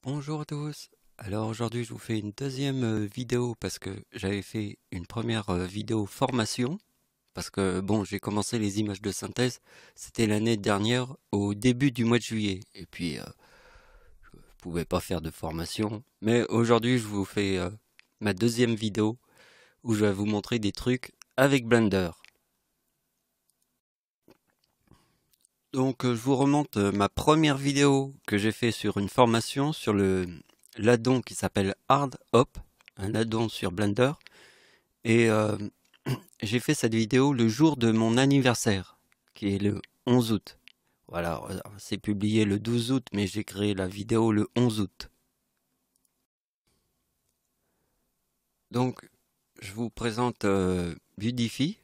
Bonjour à tous. Alors aujourd'hui je vous fais une deuxième vidéo parce que j'avais fait une première vidéo formation parce que bon j'ai commencé les images de synthèse, c'était l'année dernière au début du mois de juillet et puis je pouvais pas faire de formation, mais aujourd'hui je vous fais ma deuxième vidéo où je vais vous montrer des trucs avec Blender. Donc je vous remonte ma première vidéo que j'ai fait sur une formation sur l'addon qui s'appelle Hard Hop, un addon sur Blender. Et j'ai fait cette vidéo le jour de mon anniversaire, qui est le 11 août. Voilà, c'est publié le 12 août, mais j'ai créé la vidéo le 11 août. Donc je vous présente Budify,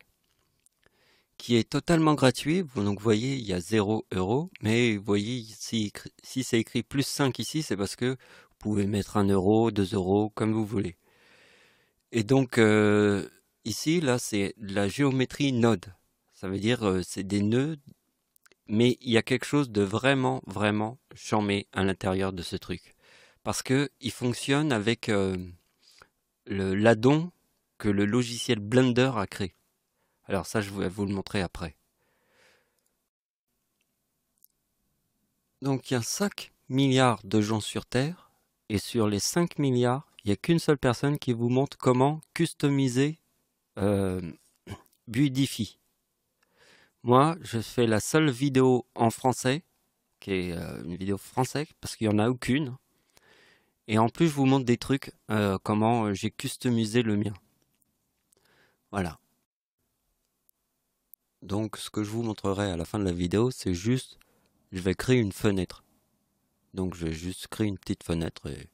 qui est totalement gratuit. Donc vous voyez, il y a 0 €. Mais vous voyez, ici, si c'est écrit plus 5 ici, c'est parce que vous pouvez mettre 1 €, 2 €, comme vous voulez. Et donc ici, là, c'est de la géométrie node. Ça veut dire c'est des nœuds, mais il y a quelque chose de vraiment, vraiment charmé à l'intérieur de ce truc. Parce que il fonctionne avec l'addon que le logiciel Blender a créé. Alors ça, je vais vous le montrer après. Donc il y a 5 milliards de gens sur Terre, et sur les 5 milliards, il n'y a qu'une seule personne qui vous montre comment customiser euh, Budify. Moi, je fais la seule vidéo en français, qui est une vidéo française, parce qu'il n'y en a aucune. Et en plus, je vous montre des trucs, comment j'ai customisé le mien. Voilà. Donc, ce que je vous montrerai à la fin de la vidéo, c'est juste, je vais créer une fenêtre. Donc, je vais juste créer une petite fenêtre et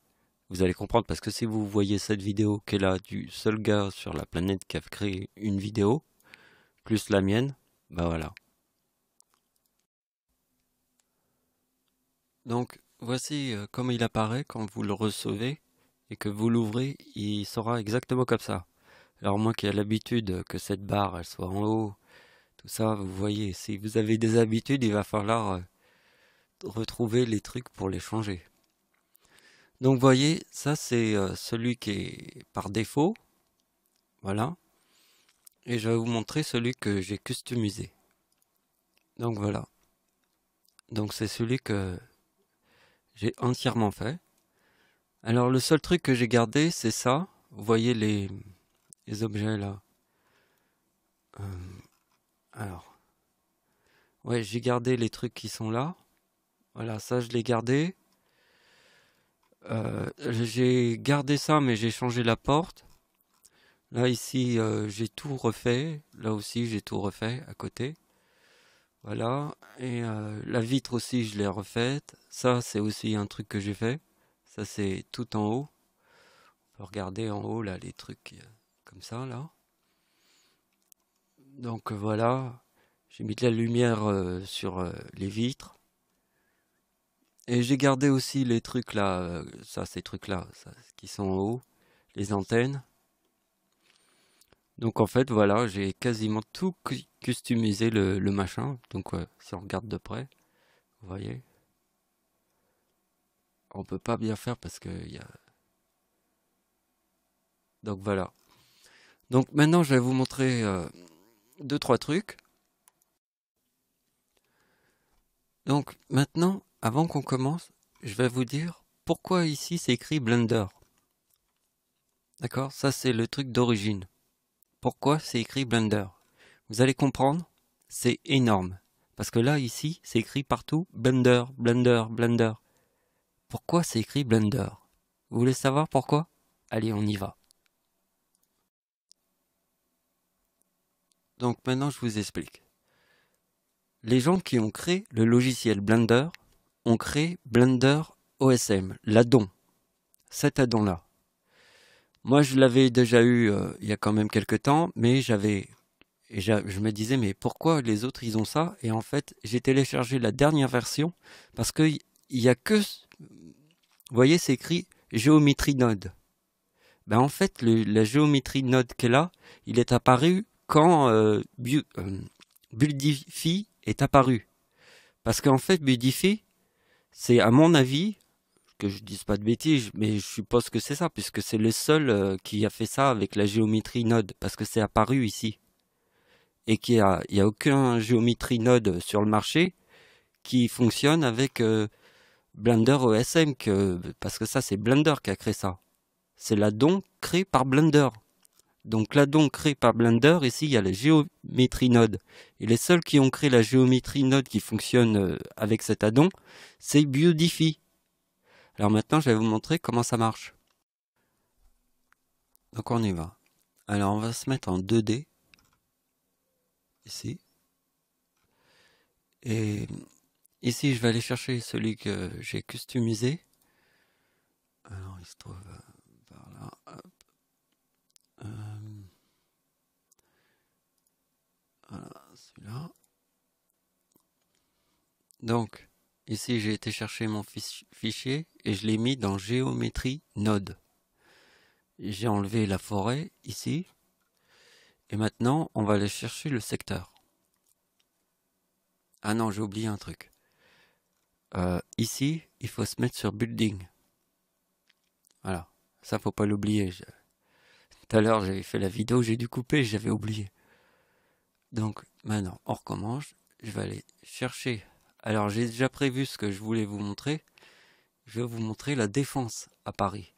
vous allez comprendre, parce que si vous voyez cette vidéo qui est là du seul gars sur la planète qui a créé une vidéo, plus la mienne, bah voilà. Donc, voici comment il apparaît quand vous le recevez et que vous l'ouvrez, il sera exactement comme ça. Alors moi qui ai l'habitude que cette barre elle soit en haut, tout ça, vous voyez, si vous avez des habitudes, il va falloir retrouver les trucs pour les changer. Donc vous voyez, ça c'est celui qui est par défaut, voilà. Et je vais vous montrer celui que j'ai customisé. Donc voilà. Donc c'est celui que j'ai entièrement fait. Alors le seul truc que j'ai gardé, c'est ça. Vous voyez les objets là. Euh, alors, ouais, j'ai gardé les trucs qui sont là. Voilà, ça je l'ai gardé. J'ai gardé ça, mais j'ai changé la porte. Là ici, j'ai tout refait. Là aussi, j'ai tout refait à côté. Voilà. Et la vitre aussi, je l'ai refaite. Ça, c'est aussi un truc que j'ai fait. Ça, c'est tout en haut. On peut regarder en haut là les trucs comme ça là. Donc voilà. J'ai mis de la lumière sur les vitres. Et j'ai gardé aussi les trucs là, ça, ces trucs là, ça, qui sont en haut, les antennes. Donc en fait, voilà, j'ai quasiment tout customisé le machin. Donc si on regarde de près, vous voyez, on peut pas bien faire parce que il y a. Donc voilà. Donc maintenant, je vais vous montrer deux trois trucs. Donc maintenant, avant qu'on commence, je vais vous dire pourquoi ici c'est écrit Blender. D'accord? Ça c'est le truc d'origine. Pourquoi c'est écrit Blender? Vous allez comprendre, c'est énorme. Parce que là, ici, c'est écrit partout Blender, Blender, Blender. Pourquoi c'est écrit Blender? Vous voulez savoir pourquoi? Allez, on y va. Donc maintenant, je vous explique. Les gens qui ont créé le logiciel Blender ont créé Blender OSM, l'addon. Cet addon-là. Moi, je l'avais déjà eu il y a quand même quelques temps, mais je me disais, mais pourquoi les autres, ils ont ça? Et en fait, j'ai téléchargé la dernière version parce qu'il y a que... Vous voyez, c'est écrit géométrie node. Ben en fait, la géométrie node qu'elle a, il est apparu quand Budify est apparu. Parce qu'en fait, Budify, c'est à mon avis, que je dise pas de bêtises, mais je suppose que c'est ça, puisque c'est le seul qui a fait ça avec la géométrie Node, parce que c'est apparu ici. Et il y a aucun géométrie Node sur le marché qui fonctionne avec Blender OSM, parce que ça, c'est Blender qui a créé ça. C'est l'addon créé par Blender. Donc l'addon créé par Blender, ici, il y a la géométrie Node. Et les seuls qui ont créé la géométrie Node qui fonctionne avec cet addon, c'est Beautify. Alors maintenant, je vais vous montrer comment ça marche. Donc on y va. Alors on va se mettre en 2D. Ici. Et ici, je vais aller chercher celui que j'ai customisé. Alors il se trouve par là. Hop. Voilà, celui-là. Donc, ici, j'ai été chercher mon fichier et je l'ai mis dans géométrie Node. J'ai enlevé la forêt ici. Et maintenant, on va aller chercher le secteur. Ah non, j'ai oublié un truc. Ici, il faut se mettre sur Building. Voilà, ça faut pas l'oublier. Tout à l'heure, j'avais fait la vidéo, j'ai dû couper, j'avais oublié. Donc, maintenant, on recommence. Je vais aller chercher. Alors, j'ai déjà prévu ce que je voulais vous montrer. Je vais vous montrer la défense à Paris.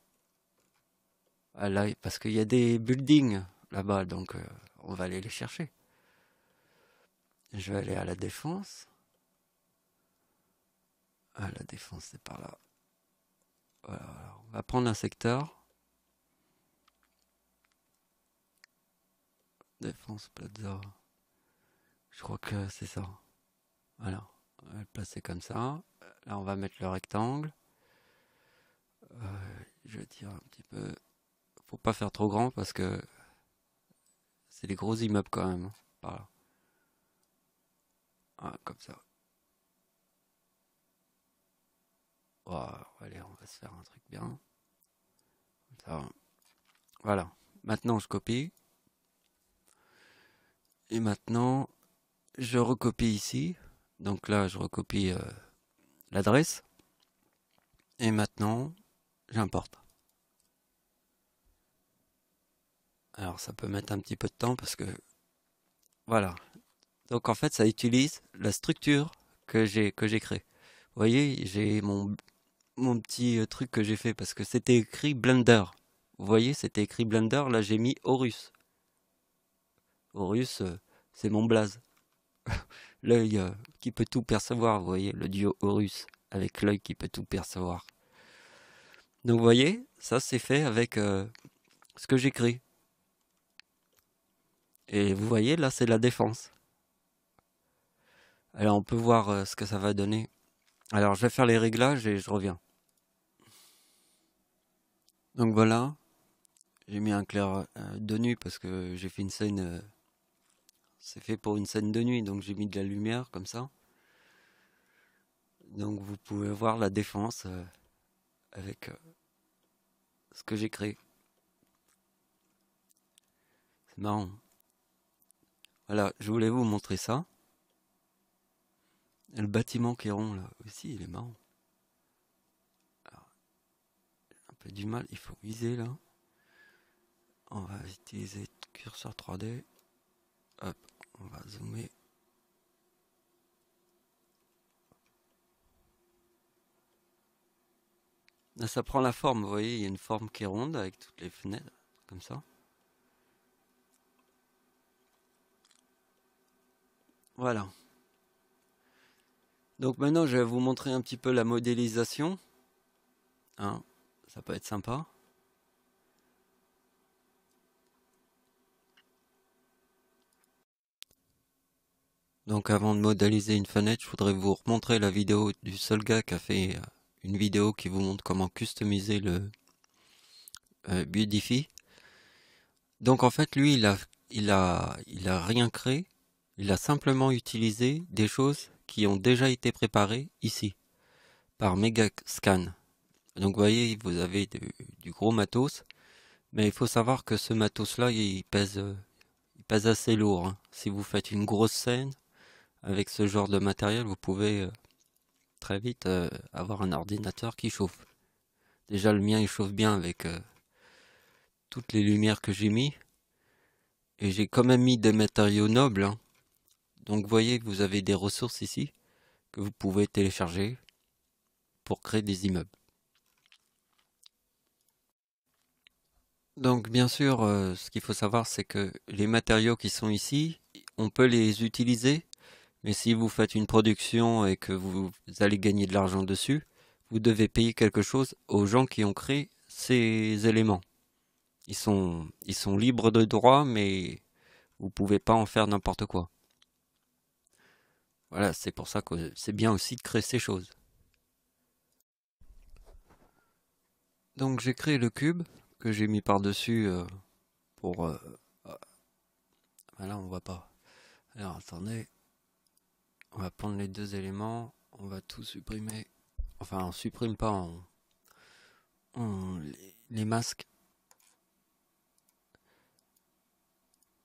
Là, parce qu'il y a des buildings là-bas, donc on va aller les chercher. Je vais aller à la défense. Ah, la défense, c'est par là. Voilà, on va prendre un secteur. Défense Plaza. Je crois que c'est ça. Voilà, on va le placer comme ça. Là, on va mettre le rectangle. Je vais tirer un petit peu. Faut pas faire trop grand parce que c'est des gros immeubles quand même. Par là. Ah, comme ça. Oh, allez, on va se faire un truc bien. Comme ça. Voilà. Maintenant, je copie. Et maintenant, je recopie ici. Donc là, je recopie l'adresse. Et maintenant, j'importe. Alors, ça peut mettre un petit peu de temps parce que... Voilà. Donc en fait, ça utilise la structure que j'ai créée. Vous voyez, j'ai mon petit truc que j'ai fait parce que c'était écrit Blender. Vous voyez, c'était écrit Blender. Là, j'ai mis Horus. Horus, c'est mon blaze. L'œil qui peut tout percevoir. Vous voyez, le dieu Horus avec l'œil qui peut tout percevoir. Donc vous voyez, ça c'est fait avec ce que j'écris. Et vous voyez, là c'est la défense. Alors on peut voir ce que ça va donner. Alors je vais faire les réglages et je reviens. Donc voilà, j'ai mis un clair de nuit parce que j'ai fait une scène, c'est fait pour une scène de nuit, donc j'ai mis de la lumière comme ça. Donc vous pouvez voir la défense avec ce que j'ai créé. C'est marrant. Voilà, je voulais vous montrer ça. Et le bâtiment qui est rond là aussi, il est marrant. Alors, j'ai un peu du mal, il faut viser là. On va utiliser curseur 3D. Hop, on va zoomer. Là, ça prend la forme, vous voyez, il y a une forme qui est ronde avec toutes les fenêtres, comme ça. Voilà. Donc maintenant, je vais vous montrer un petit peu la modélisation. Hein, ça peut être sympa. Donc avant de modéliser une fenêtre, je voudrais vous remontrer la vidéo du seul gars qui a fait une vidéo qui vous montre comment customiser le Beautify. Donc en fait, lui, il a rien créé. Il a simplement utilisé des choses qui ont déjà été préparées ici par Megascan. Donc vous voyez, vous avez du gros matos, mais il faut savoir que ce matos-là, il pèse assez lourd. Hein. Si vous faites une grosse scène avec ce genre de matériel, vous pouvez très vite avoir un ordinateur qui chauffe. Déjà le mien il chauffe bien avec toutes les lumières que j'ai mis. Et j'ai quand même mis des matériaux nobles, hein. Donc vous voyez que vous avez des ressources ici que vous pouvez télécharger pour créer des immeubles. Donc bien sûr, ce qu'il faut savoir, c'est que les matériaux qui sont ici, on peut les utiliser, mais si vous faites une production et que vous allez gagner de l'argent dessus, vous devez payer quelque chose aux gens qui ont créé ces éléments. Ils sont libres de droit, mais vous pouvez pas en faire n'importe quoi. Voilà, c'est pour ça que c'est bien aussi de créer ces choses. Donc j'ai créé le cube que j'ai mis par-dessus pour... là on voit pas. Alors attendez, on va prendre les deux éléments, on va tout supprimer. Enfin on supprime pas, les masques.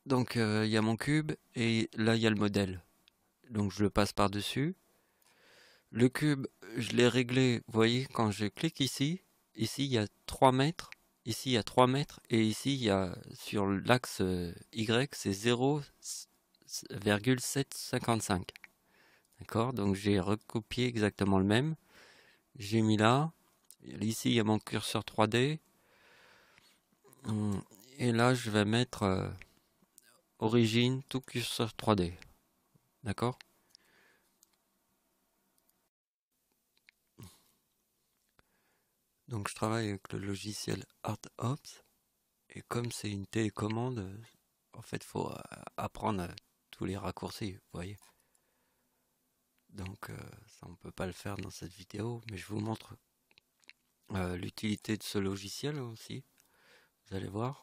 Donc il y a mon cube et là il y a le modèle. Donc je le passe par-dessus. Le cube, je l'ai réglé, vous voyez, quand je clique ici, ici il y a 3 mètres, ici il y a 3 mètres, et ici il y a sur l'axe Y, c'est 0,755. D'accord? Donc j'ai recopié exactement le même. J'ai mis là. Ici il y a mon curseur 3D. Et là je vais mettre origine tout curseur 3D. D'accord? Donc je travaille avec le logiciel ArtOps. Et comme c'est une télécommande, en fait, il faut apprendre tous les raccourcis, vous voyez. Donc, ça, on peut pas le faire dans cette vidéo, mais je vous montre l'utilité de ce logiciel aussi. Vous allez voir.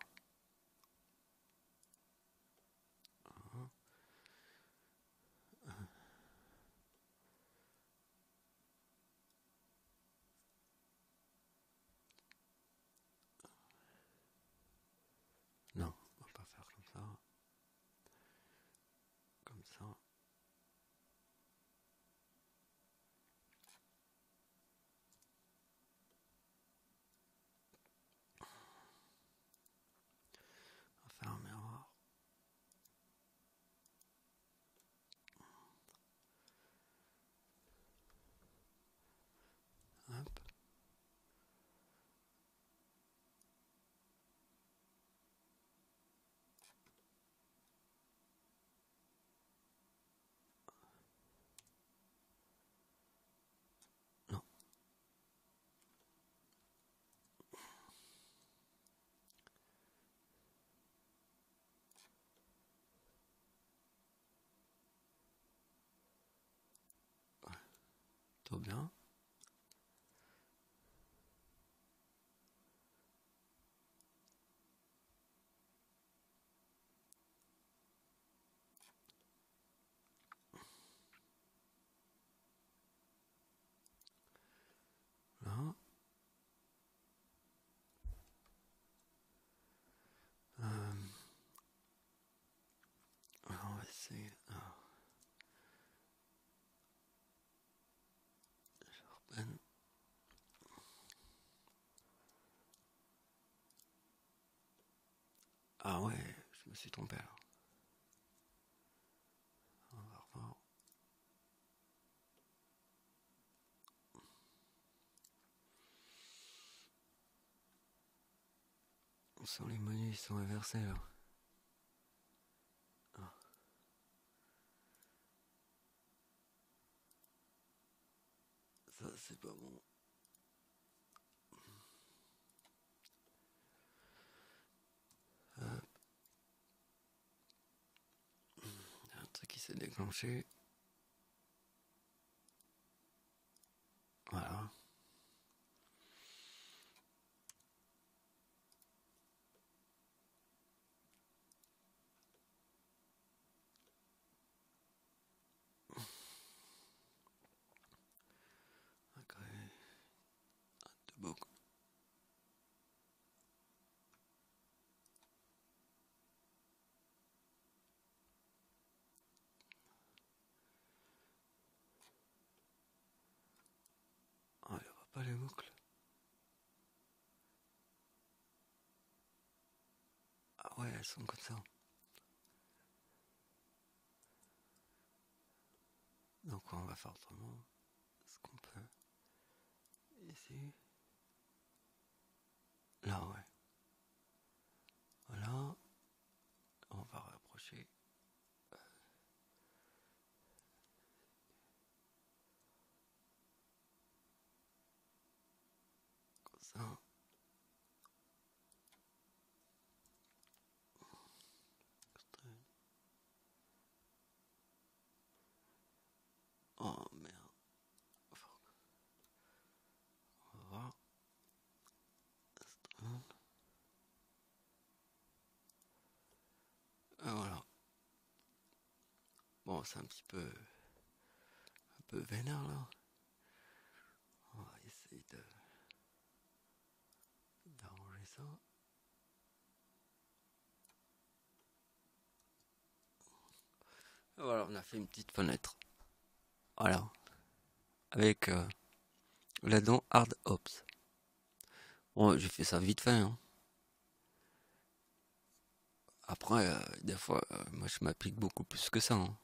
Non, on va pas faire comme ça. Comme ça. On va faire un miroir. Hop. Non. Tout bien. Là. Alors, on va essayer. Ben. Ah ouais, je me suis trompé alors. On va revoir. On sent les menus, ils sont inversés là. Ah, ça c'est pas bon. Hop. Il y a un truc qui s'est déclenché. Voilà. On va créer de beaux. Ah, il n'y aura pas les boucles. elles sont comme ça. Donc on va faire autrement. Ce qu'on peut ici. Là, ouais. Voilà. On va rapprocher. Comme ça. Oh merde. On va voir. Et voilà. Bon, c'est un peu vénère là. On va essayer d'arranger ça. Et voilà, on a fait une petite fenêtre. Voilà. Avec la dent Hard Ops. Bon, j'ai fait ça vite fait. Hein. Après, des fois, moi je m'applique beaucoup plus que ça. Hein.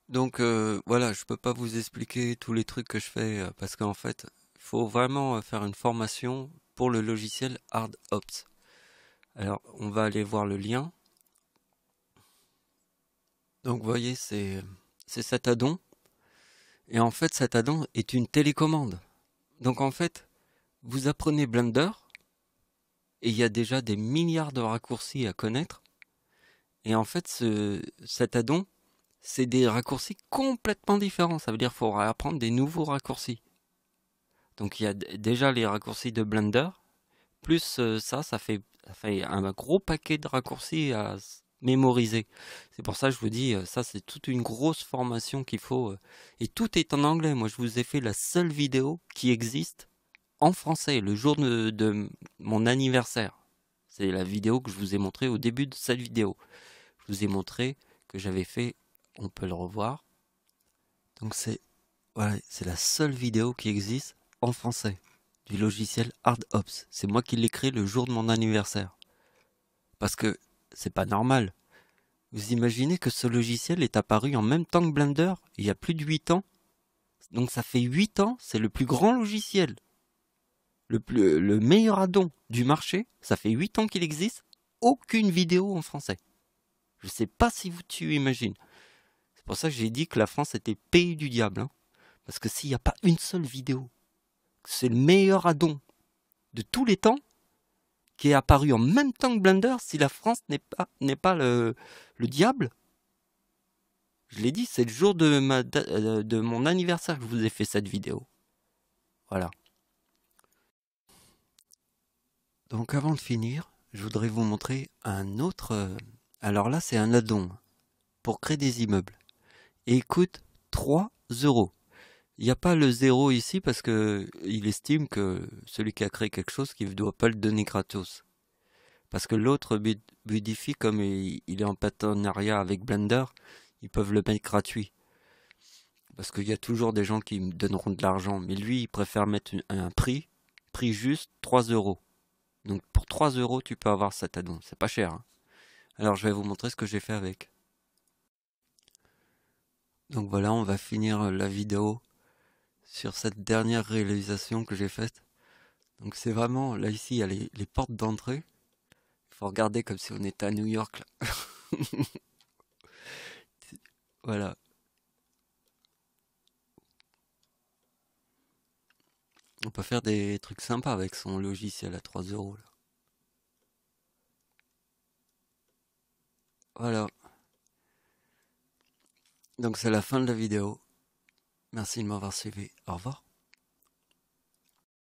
Donc voilà, je peux pas vous expliquer tous les trucs que je fais parce qu'en fait, il faut vraiment faire une formation pour le logiciel Hard Ops. Alors, on va aller voir le lien. Donc, vous voyez, c'est cet addon. Et en fait, cet addon est une télécommande. Donc, en fait, vous apprenez Blender et il y a déjà des milliards de raccourcis à connaître. Et en fait, cet addon, c'est des raccourcis complètement différents. Ça veut dire qu'il faudra apprendre des nouveaux raccourcis. Donc, il y a déjà les raccourcis de Blender. Plus ça fait un gros paquet de raccourcis à mémoriser. C'est pour ça que je vous dis, ça c'est toute une grosse formation qu'il faut. Et tout est en anglais. Moi je vous ai fait la seule vidéo qui existe en français, le jour de mon anniversaire. C'est la vidéo que je vous ai montrée au début de cette vidéo. Je vous ai montré que j'avais fait, on peut le revoir. Donc voilà, c'est la seule vidéo qui existe en français du logiciel Hard Ops. C'est moi qui l'ai créé le jour de mon anniversaire. Parce que c'est pas normal. Vous imaginez que ce logiciel est apparu en même temps que Blender il y a plus de 8 ans. Donc ça fait 8 ans, c'est le plus grand logiciel. Le meilleur addon du marché, ça fait 8 ans qu'il existe. Aucune vidéo en français. Je sais pas si tu imagines. C'est pour ça que j'ai dit que la France était pays du diable. Hein. Parce que s'il n'y a pas une seule vidéo, c'est le meilleur addon de tous les temps, qui est apparu en même temps que Blender, si la France n'est pas le diable. Je l'ai dit, c'est le jour de mon anniversaire que je vous ai fait cette vidéo. Voilà. Donc avant de finir, je voudrais vous montrer un autre... alors là, c'est un addon pour créer des immeubles. Et il coûte 3 €. Il n'y a pas le 0 ici parce que il estime que celui qui a créé quelque chose, qu'il ne doit pas le donner gratos. Parce que l'autre Budify, comme il est en partenariat avec Blender, ils peuvent le mettre gratuit. Parce qu'il y a toujours des gens qui me donneront de l'argent. Mais lui, il préfère mettre un prix juste 3 €. Donc pour 3 €, tu peux avoir cet addon. C'est pas cher. Hein. Alors je vais vous montrer ce que j'ai fait avec. Donc voilà, on va finir la vidéo sur cette dernière réalisation que j'ai faite. Donc c'est vraiment, là ici, il y a les portes d'entrée. Il faut regarder comme si on était à New York. Là. Voilà. On peut faire des trucs sympas avec son logiciel à 3 € là. Voilà. Donc c'est la fin de la vidéo. Merci de m'avoir suivi. Au revoir.